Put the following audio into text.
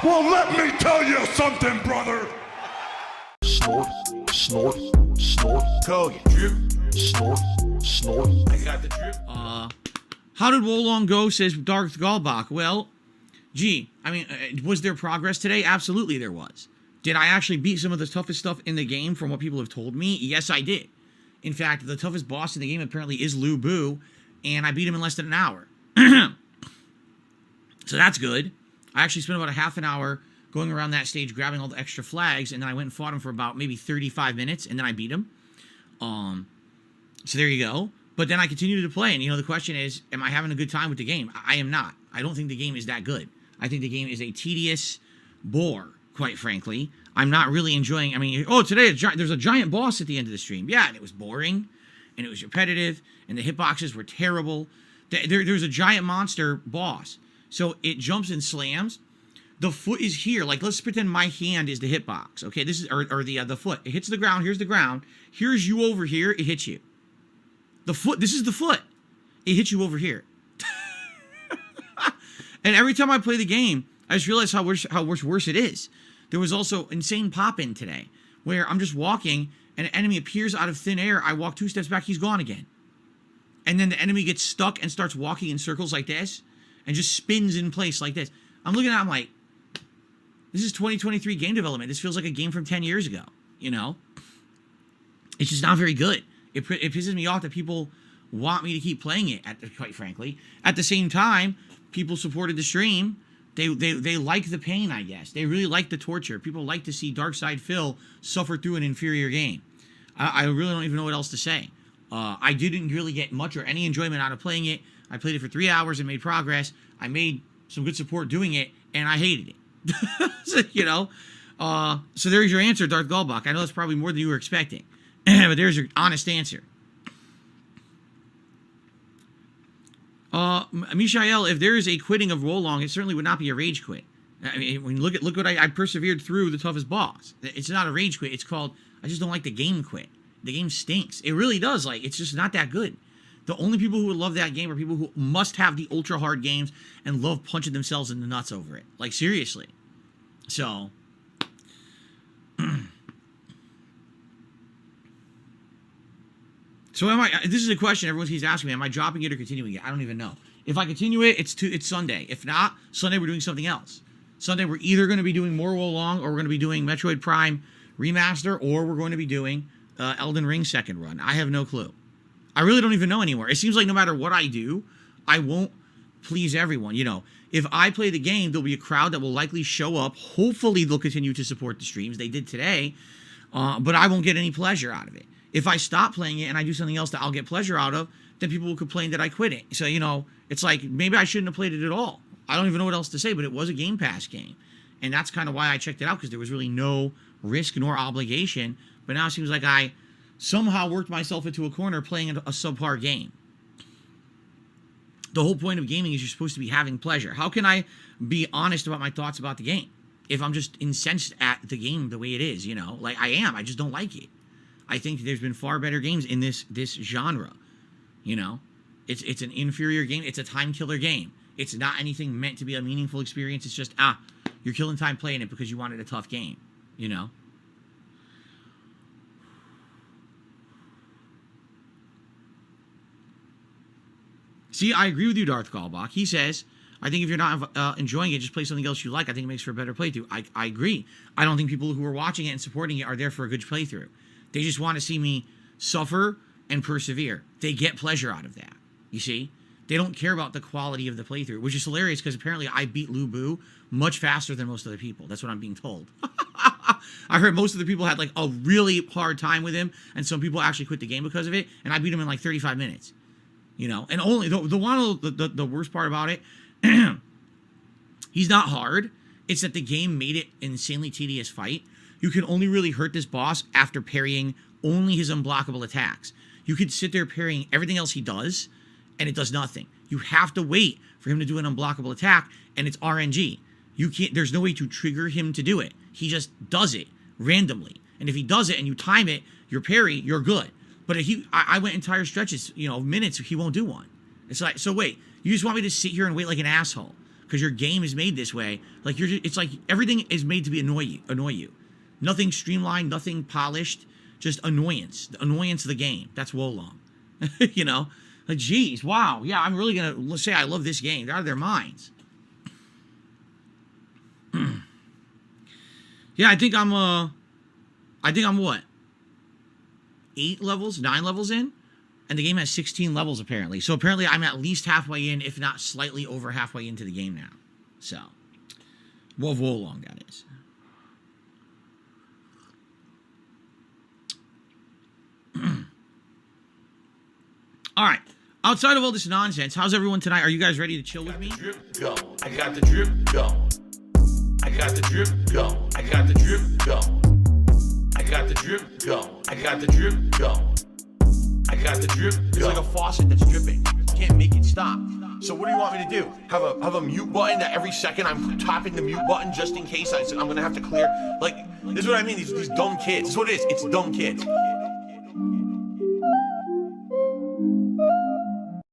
Well, let me tell you something, brother. Snort, snort, snort. Cody, drip. Snort, snort. I got the drip. How did Wolong go, says Darth Galbach. Well, gee, I mean, was there progress today? Absolutely there was. Did I actually beat some of the toughest stuff in the game from what people have told me? Yes, I did. In fact, the toughest boss in the game apparently is Lu Bu, and I beat him in less than an hour. So that's good. I actually spent about a half an hour going around that stage, grabbing all the extra flags, and then I went and fought him for about maybe 35 minutes, and then I beat him. So there you go. But then I continued to play, and the question is, am I having a good time with the game? I am not. I don't think the game is that good. I think the game is a tedious bore, quite frankly. I'm not really enjoying, today there's a giant boss at the end of the stream. Yeah, and it was boring, and it was repetitive, and the hitboxes were terrible. There's a giant monster boss. So it jumps and slams. The foot is here. Like, let's pretend my hand is the hitbox. Okay, this is the foot. It hits the ground. Here's the ground. Here's you over here. It hits you. The foot. This is the foot. It hits you over here. And every time I play the game, I just realize how worse it is. There was also insane pop-in today, where I'm just walking and an enemy appears out of thin air. I walk 2 steps back. He's gone again. And then the enemy gets stuck and starts walking in circles like this. And just spins in place like this. I'm looking at it, I'm like, this is 2023 game development. This feels like a game from 10 years ago, It's just not very good. It pisses me off that people want me to keep playing it, quite frankly. At the same time, people supported the stream. They like the pain, I guess. They really like the torture. People like to see Darkside Phil suffer through an inferior game. I really don't even know what else to say. I didn't really get much or any enjoyment out of playing it. I played it for 3 hours and made progress. I made some good support doing it, and I hated it. So there's your answer, Darth Galbach. I know that's probably more than you were expecting, but there's your honest answer. Mishael, if there is a quitting of Wolong, it certainly would not be a rage quit. I mean, when you look what I persevered through the toughest boss. It's not a rage quit. It's called, I just don't like the game quit. The game stinks. It really does. It's just not that good. The only people who would love that game are people who must have the ultra hard games and love punching themselves in the nuts over it. Like, seriously. So, this is a question everyone keeps asking me. Am I dropping it or continuing it? I don't even know. If I continue it, it's Sunday. If not, Sunday we're doing something else. Sunday we're either going to be doing more Wolong, or we're going to be doing Metroid Prime Remaster, or we're going to be doing Elden Ring second run. I have no clue. I really don't even know anymore. It seems like no matter what I do, I won't please everyone. If I play the game, there'll be a crowd that will likely show up. Hopefully, they'll continue to support the streams. They did today, but I won't get any pleasure out of it. If I stop playing it and I do something else that I'll get pleasure out of, then people will complain that I quit it. So, it's like, maybe I shouldn't have played it at all. I don't even know what else to say, but it was a Game Pass game. And that's kind of why I checked it out, because there was really no risk nor obligation. But now it seems like I somehow worked myself into a corner playing a subpar game. The whole point of gaming is you're supposed to be having pleasure. How can I be honest about my thoughts about the game if I'm just incensed at the game the way it is, Like, I am. I just don't like it. I think there's been far better games in this genre, It's an inferior game. It's a time killer game. It's not anything meant to be a meaningful experience. It's just, you're killing time playing it because you wanted a tough game, See, I agree with you, Darth Galbach. He says, I think if you're not enjoying it, just play something else you like. I think it makes for a better playthrough. I agree. I don't think people who are watching it and supporting it are there for a good playthrough. They just want to see me suffer and persevere. They get pleasure out of that. You see? They don't care about the quality of the playthrough, which is hilarious because apparently I beat Lu Bu much faster than most other people. That's what I'm being told. I heard most of the people had like a really hard time with him, and some people actually quit the game because of it, and I beat him in like 35 minutes. And only the worst part about it, he's not hard. It's that the game made it an insanely tedious fight. You can only really hurt this boss after parrying only his unblockable attacks. You could sit there parrying everything else he does, and it does nothing. You have to wait for him to do an unblockable attack, and it's RNG. There's no way to trigger him to do it. He just does it randomly. And if he does it and you time it, your parry, you're good. But if I went entire stretches, minutes, he won't do one. It's like, so wait, you just want me to sit here and wait like an asshole because your game is made this way. Like it's like everything is made to be annoy you. Nothing streamlined, nothing polished, just annoyance. The annoyance of the game. That's Wolong. You know? Like, geez, wow. Yeah, I'm really gonna say I love this game. They're out of their minds. Yeah, I think I'm what? 9 levels in? And the game has 16 levels apparently. So apparently I'm at least halfway in, if not slightly over halfway into the game now. So, Wolong, that is. All right. Outside of all this nonsense, how's everyone tonight? Are you guys ready to chill with me? Go. I got the drip. Go. I got the drip. Go. I got the drip. Go. I got the drip. Go. I got the drip. Go. I got the drip. It's like a faucet that's dripping. You can't make it stop. So what do you want me to do? Have a mute button that every second I'm tapping the mute button just in case I'm gonna have to clear? Like, this is what I mean. These dumb kids. This is what it is. It's dumb kids.